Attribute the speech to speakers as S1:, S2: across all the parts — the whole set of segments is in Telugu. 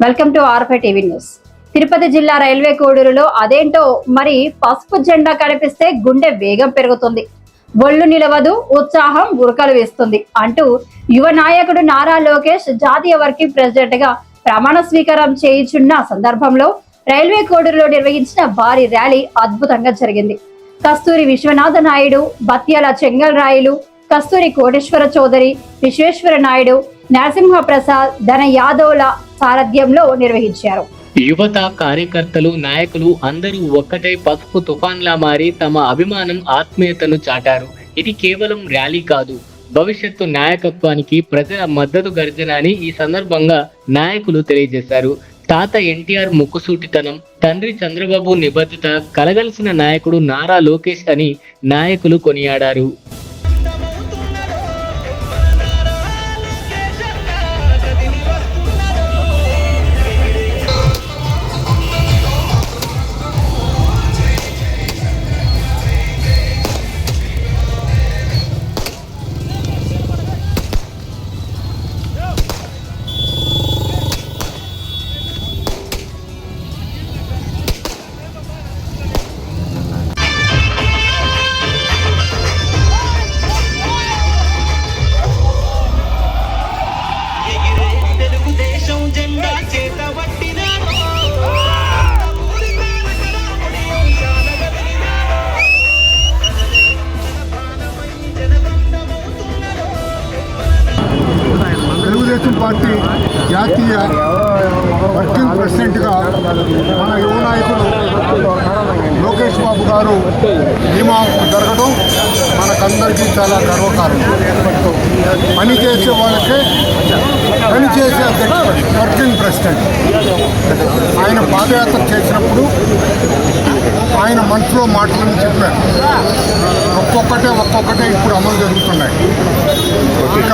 S1: Welcome to R5 TV news. Tirupati జిల్లా రైల్వే కోడూరులో అదేంటో మరి పసుపు జెండా కనిపిస్తే గుండె వేగం పెరుగుతుంది, ఒళ్ళు నిలవదు, ఉత్సాహం ఉరకలు వేస్తుంది అంటూ యువ నాయకుడు నారా లోకేష్ జాతీయ వర్కింగ్ ప్రెసిడెంట్ గా ప్రమాణ స్వీకారం చేయించున్న సందర్భంలో రైల్వే కోడూరులో నిర్వహించిన భారీ ర్యాలీ అద్భుతంగా జరిగింది. కస్తూరి విశ్వనాథ నాయుడు, బత్యాల చెంగల్ రాయులు, కస్తూరి కోటేశ్వర చౌదరి, విశ్వేశ్వర నాయుడు, నరసింహ ప్రసాద్, ధన యాదవ్ల సారథ్యంలో నిర్వహించారు.
S2: యువత, కార్యకర్తలు, నాయకులు అందరూ ఒక్కటై పసుపు తుఫాన్లా మారి తమ అభిమానం, ఆత్మీయతను చాటారు. ఇది కేవలం ర్యాలీ కాదు, భవిష్యత్తు నాయకత్వానికి ప్రజల మద్దతు గర్జన అని ఈ సందర్భంగా నాయకులు తెలియజేశారు. తాత ఎన్టీఆర్ ముక్కుసూటితనం, తండ్రి చంద్రబాబు నిబద్ధత కలగలిసిన నాయకుడు నారా లోకేష్ అని నాయకులు కొనియాడారు.
S3: తెలుగుదేశం పార్టీ జాతీయ వర్కింగ్ ప్రెసిడెంట్గా మన యువ నాయకుడు లోకేష్ బాబు గారు నియామకం జరగడం మనకందరికీ చాలా గర్వకారణం. పనిచేసే వాళ్ళకే పనిచేసే అధ్యక్షుడు వర్కింగ్ ప్రెసిడెంట్. ఆయన పాదయాత్ర చేసినప్పుడు ఆయన మనసులో మాటలను చెప్పారు. ఒక్కొక్కటే ఇప్పుడు అమలు జరుగుతున్నాయి. ఇక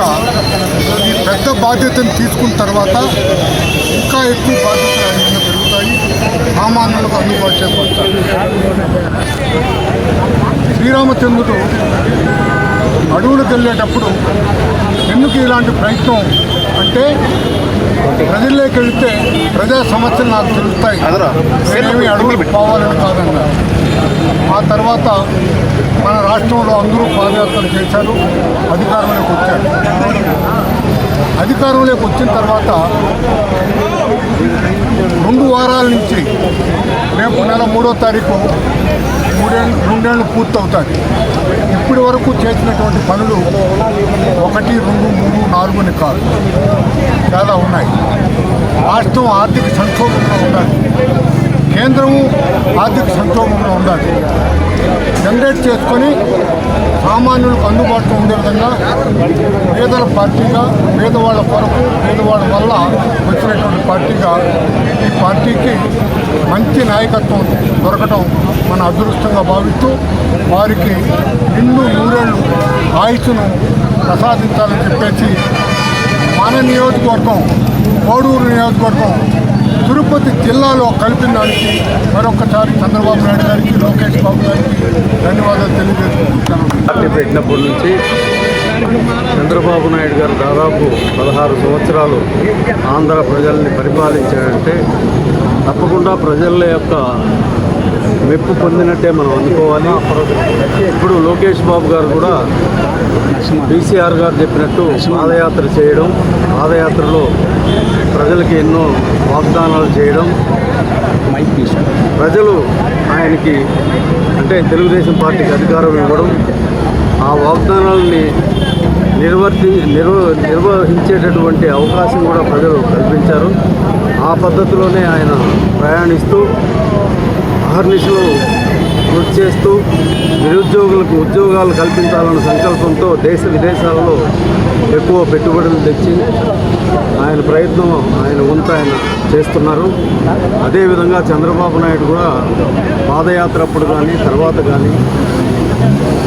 S3: ఈ పెద్ద బాధ్యతను తీసుకున్న తర్వాత ఇంకా ఎక్కువ బాధ్యతలు ఆయన మీద పెరుగుతాయి, సామాన్యులకు అందుబాటు చేకూరుతాయి. శ్రీరామచంద్రుడు అడవులకు వెళ్ళేటప్పుడు ఎందుకు ఇలాంటి ప్రయత్నం అంటే, ప్రజల్లోకి వెళితే ప్రజా సమస్యలు నాకు తెలుస్తాయి, నేనేమి అడవులకు పోవాలని కాదన్నారు. ఆ తర్వాత మన రాష్ట్రంలో అందరూ పాదయాత్రలు చేశారు, అధికారంలోకి వచ్చారు. అధికారంలోకి వచ్చిన తర్వాత 2 వారాల నుంచి రేపు నెల 3వ తారీఖు రెండేళ్ళు పూర్తవుతాయి. ఇప్పటి వరకు చేసినటువంటి పనులు 1, 2, 3, 4 అని కాదు, చాలా ఉన్నాయి. రాష్ట్రం ఆర్థిక సంక్షోభంలో ఉండాలి, కేంద్రము ఆర్థిక సంక్షోభంలో ఉండాలి. జనరేట్ చేసుకొని సామాన్యులకు అందుబాటులో ఉండే విధంగా పేదల పార్టీగా, పేదవాళ్ళ కొరకు, పేదవాళ్ళ వల్ల వచ్చినటువంటి పార్టీగా ఈ పార్టీకి మంచి నాయకత్వం దొరకటం మన అదృష్టంగా భావిస్తూ వారికి నిండు 100 ఏళ్ళు ఆయుష్ను ప్రసాదించాలని చెప్పేసి మన నియోజకవర్గం, కోడూరు నియోజకవర్గం తిరుపతి జిల్లాలో కలిపిన దానికి మరొకసారి చంద్రబాబు నాయుడు గారికి, లోకేష్ బాబు గారికి ధన్యవాదాలు తెలియజేసుకుంటున్నాను.
S4: పార్టీ పెట్టినప్పటి నుంచి చంద్రబాబు నాయుడు గారు దాదాపు 16 సంవత్సరాలు ఆంధ్ర ప్రజల్ని పరిపాలించారంటే తప్పకుండా ప్రజల యొక్క మెప్పు పొందినట్టే మనం అనుకోవాలి. ఇప్పుడు లోకేష్ బాబు గారు కూడా బీసీఆర్ గారు చెప్పినట్టు పాదయాత్ర చేయడం, పాదయాత్రలో ప్రజలకి ఎన్నో వాగ్దానాలు చేయడం, ప్రజలు ఆయనకి అంటే తెలుగుదేశం పార్టీకి అధికారం ఇవ్వడం, ఆ వాగ్దానాలని నిర్వహించేటటువంటి అవకాశం కూడా ప్రజలు కల్పించారు. ఆ పద్ధతిలోనే ఆయన ప్రయాణిస్తూ అహర్నిశలు కృషి చేస్తూ నిరుద్యోగులకు ఉద్యోగాలు కల్పించాలన్న సంకల్పంతో దేశ విదేశాలలో ఎక్కువ పెట్టుబడులు తెచ్చి ఆయన ప్రయత్నం, ఆయన వంతు ఆయన చేస్తున్నారు. అదేవిధంగా చంద్రబాబు నాయుడు కూడా పాదయాత్ర అప్పుడు కానీ తర్వాత కానీ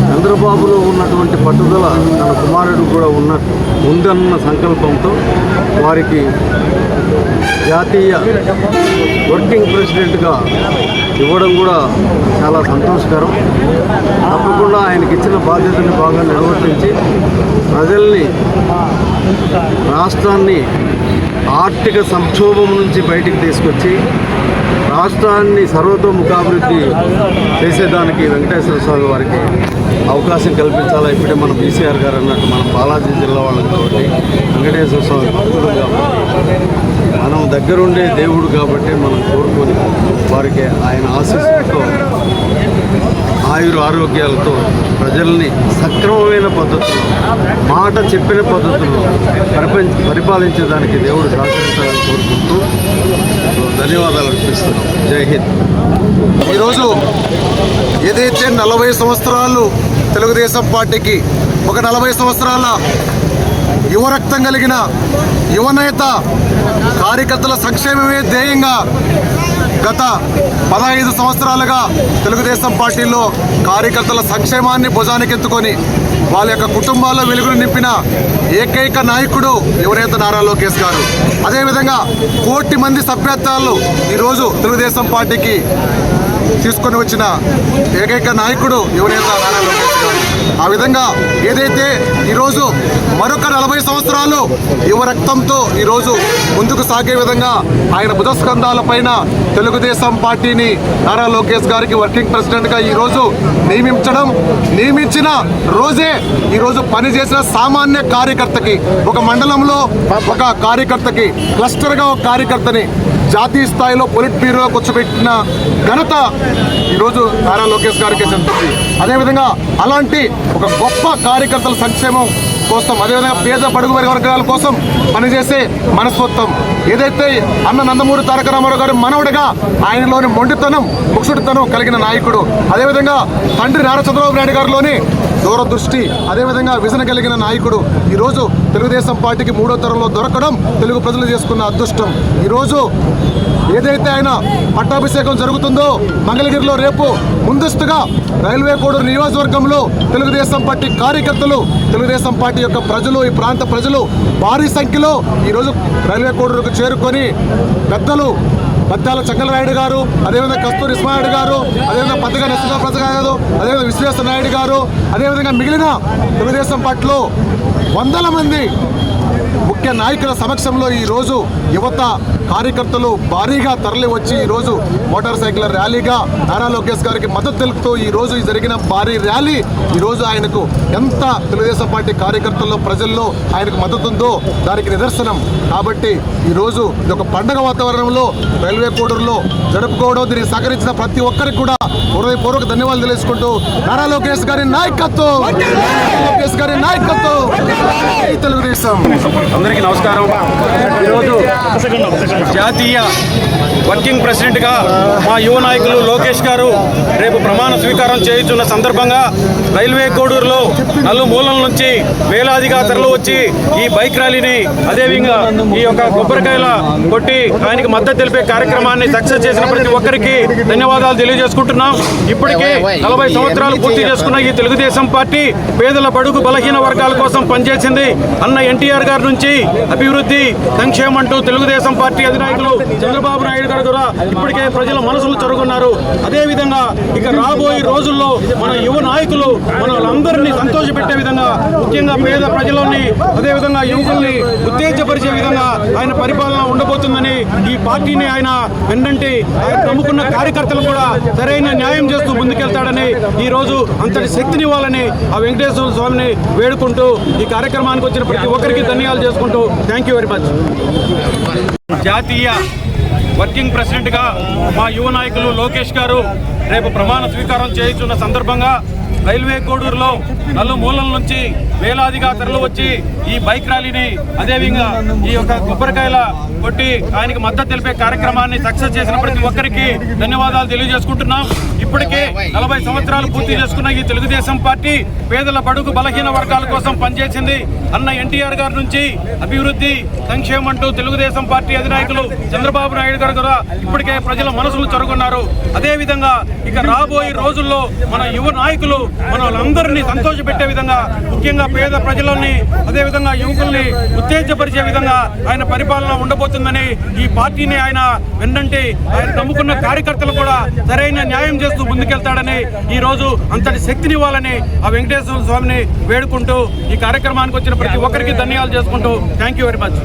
S4: చంద్రబాబులో ఉన్నటువంటి పట్టుదల తన కుమారుడు కూడా ఉందన్న సంకల్పంతో వారికి జాతీయ వర్కింగ్ ప్రెసిడెంట్గా ఇవ్వడం కూడా చాలా సంతోషకరం. తప్పకుండా ఆయనకి ఇచ్చిన బాధ్యతని బాగా నిర్వర్తించి ప్రజల్ని, రాష్ట్రాన్ని ఆర్థిక సంక్షోభం నుంచి బయటికి తీసుకొచ్చి రాష్ట్రాన్ని సర్వతోముఖాభివృద్ధి చేసేదానికి వెంకటేశ్వర స్వామి వారికి అవకాశం కల్పించాలా. ఇప్పుడే మన బీసీఆర్ గారు అన్నట్టు మనం బాలాజీ జిల్లా వాళ్ళం కాబట్టి వెంకటేశ్వర స్వామి భక్తులు కాబట్టి మనం దగ్గరుండే దేవుడు కాబట్టి మనం కోరుకొని వారికి ఆయన ఆశీస్సులతో ఆరోగ్యాలతో ప్రజల్ని సక్రమమైన పద్ధతుల్లో మాట చెప్పిన పద్ధతుల్లో పరిపాలించేదానికి దేవుడు సహకరించాలని కోరుకుంటూ ధన్యవాదాలు అర్పిస్తున్నాం. జై హింద్.
S3: ఈరోజు ఏదైతే 40 సంవత్సరాలు తెలుగుదేశం పార్టీకి ఒక 40 సంవత్సరాల యువరక్తం కలిగిన యువనేత కార్యకర్తల సంక్షేమమే ధ్యేయంగా గత 15 సంవత్సరాలుగా తెలుగుదేశం పార్టీలో కార్యకర్తల సంక్షేమాన్ని భుజానికెత్తుకొని వాళ్ళ యొక్క కుటుంబాల్లో వెలుగులు నింపిన ఏకైక నాయకుడు యువనేత నారా లోకేష్ గారు. అదేవిధంగా 1 కోటి మంది సభ్యత్వాలు ఈరోజు తెలుగుదేశం పార్టీకి తీసుకొని వచ్చిన ఏకైక నాయకుడు యువనేత నారా లోకేష్ గారు. ఆ విధంగా ఏదైతే ఈరోజు మరొక 40 సంవత్సరాలు యువ రక్తంతో ఈరోజు ముందుకు సాగే విధంగా ఆయన భుజస్కంధాల పైన తెలుగుదేశం పార్టీని నారా లోకేష్ గారికి వర్కింగ్ ప్రెసిడెంట్గా ఈరోజు నియమించిన రోజే ఈరోజు పనిచేసిన సామాన్య కార్యకర్తకి ఒక మండలంలో ఒక కార్యకర్తకి క్లస్టర్గా ఒక కార్యకర్తని జాతీయ స్థాయిలో పొలిట్ బ్యూరోలో కూర్చోబెట్టిన ఘనత ఈరోజు నారా లోకేష్ గారికి చెందుతుంది. అదేవిధంగా అలాంటి ఒక గొప్ప కార్యకర్తల సంక్షేమం కోసం, అదేవిధంగా పేద బడుగు వర్గాల కోసం పనిచేసే మనస్తత్వం ఏదైతే అన్న నందమూరి తారక రామారావు గారి మనవడిగా ఆయనలోని మొండితనం ముక్షుడితనం కలిగిన నాయకుడు, అదేవిధంగా తండ్రి నారా చంద్రబాబు నాయుడు గారిలోని దూరదృష్టి, అదేవిధంగా విజన కలిగిన నాయకుడు ఈరోజు తెలుగుదేశం పార్టీకి 3వ తరంలో దొరకడం తెలుగు ప్రజలు చేసుకున్న అదృష్టం. ఈరోజు ఏదైతే ఆయన పట్టాభిషేకం జరుగుతుందో మంగళగిరిలో రేపు ముందస్తుగా రైల్వే కోడూరు నియోజకవర్గంలో తెలుగుదేశం పార్టీ కార్యకర్తలు, తెలుగుదేశం పార్టీ యొక్క ప్రజలు, ఈ ప్రాంత ప్రజలు భారీ సంఖ్యలో ఈరోజు రైల్వే కోడూరుకు చేరుకొని పెద్దలు పద్దాల చంగలరాయుడు గారు, అదేవిధంగా కస్తూరి ఇస్మాయిల్ గారు, అదేవిధంగా పద్దగా నరసింహప్రసాద్ గారు, అదేవిధంగా విశ్వేశ్వర నాయుడు గారు, అదేవిధంగా మిగిలిన తెలుగుదేశం పార్టీలో వందల మంది ముఖ్య నాయకుల సమక్షంలో ఈరోజు యువత కార్యకర్తలు భారీగా తరలి వచ్చి ఈరోజు మోటార్ సైకిల్ ర్యాలీగా నారా లోకేష్ గారికి మద్దతు తెలుపుతూ ఈరోజు జరిగిన భారీ ర్యాలీ ఈరోజు ఆయనకు ఎంత తెలుగుదేశం పార్టీ కార్యకర్తల్లో ప్రజల్లో ఆయనకు మద్దతు ఉందో దానికి నిదర్శనం. కాబట్టి ఈరోజు ఇది ఒక పండగ వాతావరణంలో రైల్వే కోడూరులో జరుపుకోవడం, దీనికి సహకరించిన ప్రతి ఒక్కరికి కూడా హృదయపూర్వక ధన్యవాదాలు తెలుసుకుంటూ నారా లోకేష్ గారి నాయకత్వం, లోకేష్ గారి నాయకత్వం, తెలుగుదేశం.
S5: అందరికీ నమస్కారం. ఈరోజు జాతీయ వర్కింగ్ ప్రెసిడెంట్గా మా యువ నాయకులు లోకేష్ గారు రేపు ప్రమాణ స్వీకారం చేయుచున్న సందర్భంగా రైల్వే కోడూరులో నలుమూలల నుంచి వేలాదిగా తరలి వచ్చి ఈ బైక్ ర్యాలీని, అదేవిధంగా ఈ యొక్క కొబ్బరికాయల కొట్టి ఆయనకి మద్దతు తెలిపే కార్యక్రమాన్ని సక్సెస్ చేసిన ప్రతి ఒక్కరికి ధన్యవాదాలు తెలియజేసుకుంటున్నాం. ఇప్పటికే 40 సంవత్సరాలు పూర్తి చేసుకున్న ఈ తెలుగుదేశం పార్టీ పేదల బడుగు బలహీన వర్గాల కోసం పనిచేసింది. అన్న ఎన్టీఆర్ గారి నుంచి అభివృద్ధి, సంక్షేమం అంటూ తెలుగుదేశం పార్టీ అధినాయకులు చంద్రబాబు నాయుడు గారు కూడా ఇప్పటికే ప్రజల మనసులు చొరుగున్నారు. అదేవిధంగా ఇక రాబోయే రోజుల్లో మన యువ నాయకులు మనలందరినీ సంతోషపెట్టే విధంగా, ముఖ్యంగా పేద ప్రజలని, అదేవిధంగా యువకుల్ని ఉత్తేజపరిచే విధంగా ఆయన పరిపాలన ఉండబోతుందని, ఈ పార్టీని ఆయన వెన్నంటి ఆయన నమ్ముకున్న కార్యకర్తలు కూడా సరైన న్యాయం చేస్తూ ముందుకెళ్తాడని, ఈ రోజు అంతటి శక్తినివ్వాలని ఆ వెంకటేశ్వర స్వామిని వేడుకుంటూ ఈ కార్యక్రమానికి వచ్చిన ప్రతి ఒక్కరికి ధన్యవాదాలు చేసుకుంటూ థ్యాంక్ యూ వెరీ మచ్. జాతీయ వర్కింగ్ ప్రెసిడెంట్గా మా యువ నాయకులు లోకేష్ గారు రేపు ప్రమాణ స్వీకారం చేయుచున్న సందర్భంగా రైల్వే కోడూరులో నలుమూలల నుంచి వేలాదిగా తరలి వచ్చి ఈ బైక్ ర్యాలీని, అదేవిధంగా ఈ యొక్క కొబ్బరికాయల కొట్టి ఆయనకి మద్దతు తెలిపే కార్యక్రమాన్ని సక్సెస్ చేసిన ప్రతి ఒక్కరికి ధన్యవాదాలు తెలియజేసుకుంటున్నాం. ఇప్పటికే 40 సంవత్సరాలు పూర్తి చేసుకున్న ఈ తెలుగుదేశం పార్టీ పేదల బడుగు బలహీన వర్గాల కోసం పనిచేసింది. అన్న ఎన్టీఆర్ గారి నుంచి అభివృద్ధి, సంక్షేమం అంటూ తెలుగుదేశం పార్టీ అధినాయకులు చంద్రబాబు నాయుడు గారు కూడా ఇప్పటికే ప్రజల మనసులు చొరుగున్నారు. అదేవిధంగా ఇక రాబోయే రోజుల్లో మన యువ నాయకులు మనలందరినీ సంతోషపెట్టే విధంగా, ముఖ్యంగా పేద ప్రజలని, అదేవిధంగా యువకుల్ని ఉత్తేజపరిచే విధంగా ఆయన పరిపాలన ఉండబోతుందని, ఈ పార్టీని ఆయన వెన్నంటి ఆయన నమ్ముకున్న కార్యకర్తలు కూడా సరైన న్యాయం చేస్తూ ముందుకెళ్తాడని, ఈ రోజు అంతటి శక్తినివ్వాలని ఆ వెంకటేశ్వర స్వామిని వేడుకుంటూ ఈ కార్యక్రమానికి వచ్చిన ప్రతి ఒక్కరికి ధన్యవాదాలు చేసుకుంటూ థ్యాంక్ యూ వెరీ మచ్.